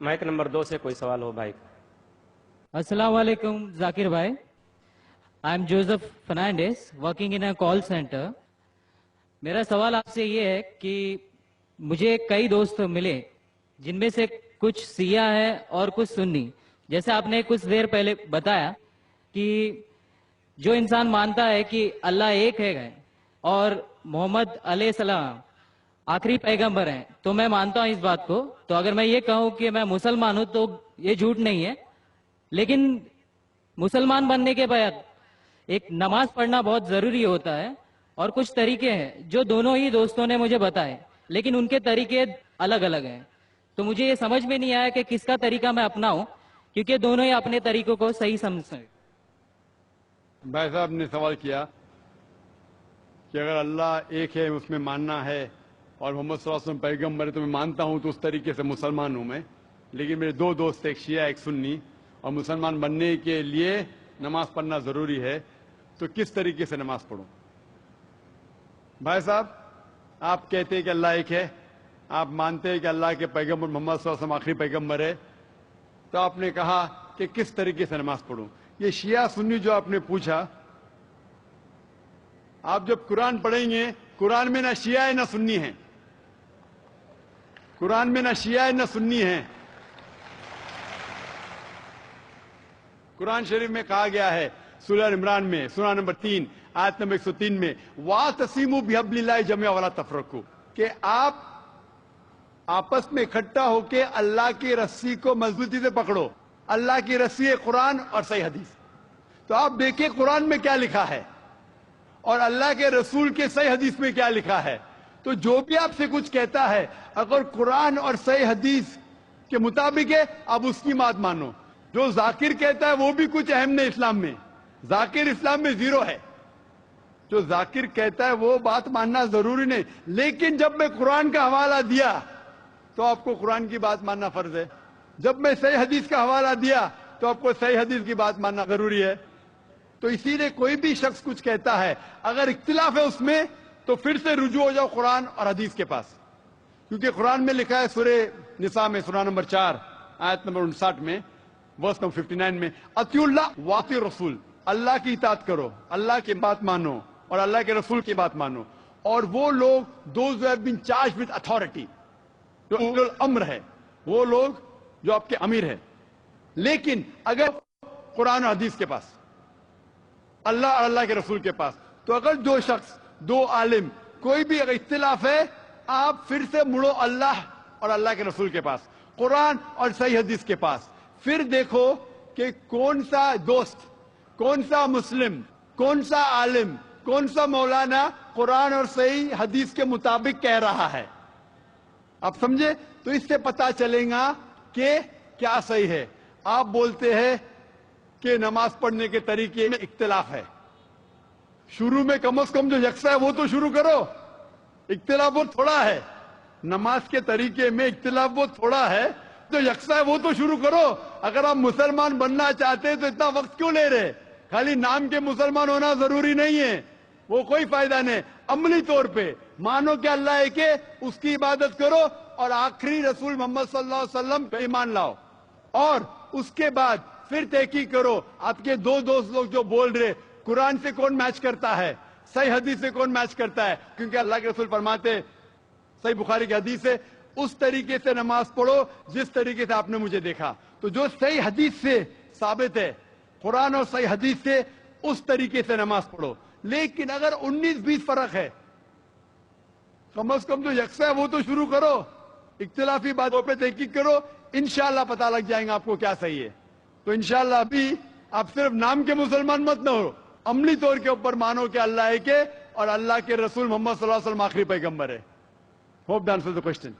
Mic number 2 سے کوئی سوال ہو بھائی؟ السلام علیکم ذاکر بھائی. I am Joseph Fernandes working in a call centre. میرا سوال آپ سے یہ ہے کہ مجھے کئی دوست ملے جن میں سے کچھ سیاہ ہے اور کچھ سنی. جیسے آپ نے کچھ دیر پہلے بتایا کہ جو انسان مانتا ہے کہ اللہ ایک ہے اور محمد علیہ السلام آخری پیغمبر ہیں تو میں مانتا ہوں اس بات کو. تو اگر میں یہ کہوں کہ میں مسلمان ہوں تو یہ جھوٹ نہیں ہے. لیکن مسلمان بننے کے بعد ایک نماز پڑھنا بہت ضروری ہوتا ہے اور کچھ طریقے ہیں جو دونوں ہی دوستوں نے مجھے بتائے لیکن ان کے طریقے الگ الگ ہیں. تو مجھے یہ سمجھ میں نہیں آیا کہ کس کا طریقہ میں اپناؤں کیونکہ دونوں ہی اپنے طریقوں کو صحیح سمجھتے. بھائی صاحب نے سوال کیا کہ اگر اللہ ایک ہے اس میں ماننا ہے اور محمد صلی اللہ علیہ وسلم پیغمبر ہے تو میں مانتا ہوں تو اس طریقے سے مسلمان ہوں میں. لیکن میرے دو دوست ایک شیعہ ایک سنی اور مسلمان بننے کے لیے نماز پڑھنا ضروری ہے تو کس طریقے سے نماز پڑھوں؟ بھائی صاحب آپ کہتے ہیں کہ اللہ ایک ہے, آپ مانتے ہیں کہ اللہ کے پیغمبر محمد صلی اللہ علیہ وسلم آخری پیغمبر ہے, تو آپ نے کہا کہ کس طریقے سے نماز پڑھوں. یہ شیعہ سنی جو آپ نے پوچھا, آپ جب قرآن پڑھیں گے قرآن میں نہ شیعہ ہے نہ سنی ہے. قرآن میں نہ شیعہ ہے نہ سنی ہے. قرآن شریف میں کہا گیا ہے سورہ عمران میں سورہ نمبر 3 آیت نمبر 103 میں وَاعْتَصِمُوا بِحَبْلِ اللَّهِ جَمِيعًا وَلَا تَفَرَّقُوا, کہ آپ آپس میں اکٹھا ہو کے اللہ کی رسی کو مضبوطی سے پکڑو. اللہ کی رسی ہے قرآن اور صحیح حدیث. تو آپ دیکھیں قرآن میں کیا لکھا ہے اور اللہ کے رسول کے صحیح حدیث میں کیا لکھا ہے. تو جو بھی آپ سے کچھ کہتا ہے اگر قرآن اور صحیح حدیث کے مطابق ہے آپ اس کی بات مانو. جو ذاکر کہتا ہے وہ بھی کچھ اہم نہیں اسلام میں, ذاکر اسلام میں زیرو ہے. جو ذاکر کہتا ہے وہ بات ماننا ضروری نہیں, لیکن جب میں قرآن کا حوالہ دیا تو آپ کو قرآن کی بات ماننا فرض ہے. جب میں صحیح حدیث کا حوالہ دیا تو آپ کو صحیح حدیث کی بات ماننا ضروری ہے. تو اسی لیے کوئی بھی شخص کچھ کہتا ہے اگر اختلاف ہے اس میں تو پھر سے رجوع ہو جاؤ قرآن اور حدیث کے پاس, کیونکہ قرآن میں لکھا ہے سورہ نساء میں سورہ نمبر 4 آیت نمبر 59 میں ورس نمبر 59 میں اطیعوا اللہ واطیعوا الرسول, اللہ کی اطاعت کرو, اللہ کی بات مانو اور اللہ کے رسول کی بات مانو. اور وہ لوگ those who have been charged with authority, جو اولو الامر ہے, وہ لوگ جو آپ کے امیر ہے. لیکن اگر قرآن و حدیث کے پاس, اللہ اور اللہ کے رسول کے پاس, تو اگر دو شخص دو عالم کوئی بھی اگر اختلاف ہے آپ پھر سے مڑو اللہ اور اللہ کے رسول کے پاس, قرآن اور صحیح حدیث کے پاس. پھر دیکھو کہ کون سا دوست, کون سا مسلم, کون سا عالم, کون سا مولانا قرآن اور صحیح حدیث کے مطابق کہہ رہا ہے. آپ سمجھے؟ تو اس سے پتا چلے گا کہ کیا صحیح ہے. آپ بولتے ہیں کہ نماز پڑھنے کے طریقے میں اختلاف ہے. شروع میں کم از کم جو یکساں ہے وہ تو شروع کرو. اختلاف بہت تھوڑا ہے, نماز کے طریقے میں اختلاف بہت تھوڑا ہے, جو یکساں ہے وہ تو شروع کرو. اگر آپ مسلمان بننا چاہتے ہیں تو اتنا وقت کیوں لے رہے؟ خالی نام کے مسلمان ہونا ضروری نہیں ہے, وہ کوئی فائدہ نہیں. عملی طور پہ مانو کہ اللہ ہے کہ اس کی عبادت کرو اور آخری رسول محمد صلی اللہ علیہ وسلم پہ ایمان لاؤ, اور اس کے بعد پھر تحقیق کرو آپ کے دو دوست لوگ جو بول رہے قرآن سے کون میچ کرتا ہے, صحیح حدیث سے کون میچ کرتا ہے. کیونکہ اللہ کے رسول فرماتے صحیح بخاری کی حدیث ہے اس طریقے سے نماز پڑھو جس طریقے سے آپ نے مجھے دیکھا. تو جو صحیح حدیث سے ثابت ہے, قرآن اور صحیح حدیث سے, اس طریقے سے نماز پڑھو. لیکن اگر 19-20 فرق ہے, کم از کم جو یکساں ہے وہ تو شروع کرو. اختلافی باتوں پہ تحقیق کرو, انشاءاللہ پتہ لگ جائیں گا آپ کو کیا صحیح ہے. تو انشاءاللہ ابھی آپ صرف نام کے مسلمان مت نہ ہو, عملی طور کے اوپر مانو کہ اللہ ہے کہ اور اللہ کے رسول محمد صلی اللہ علیہ وسلم آخری پیغمبر ہے. Hope dancer the question.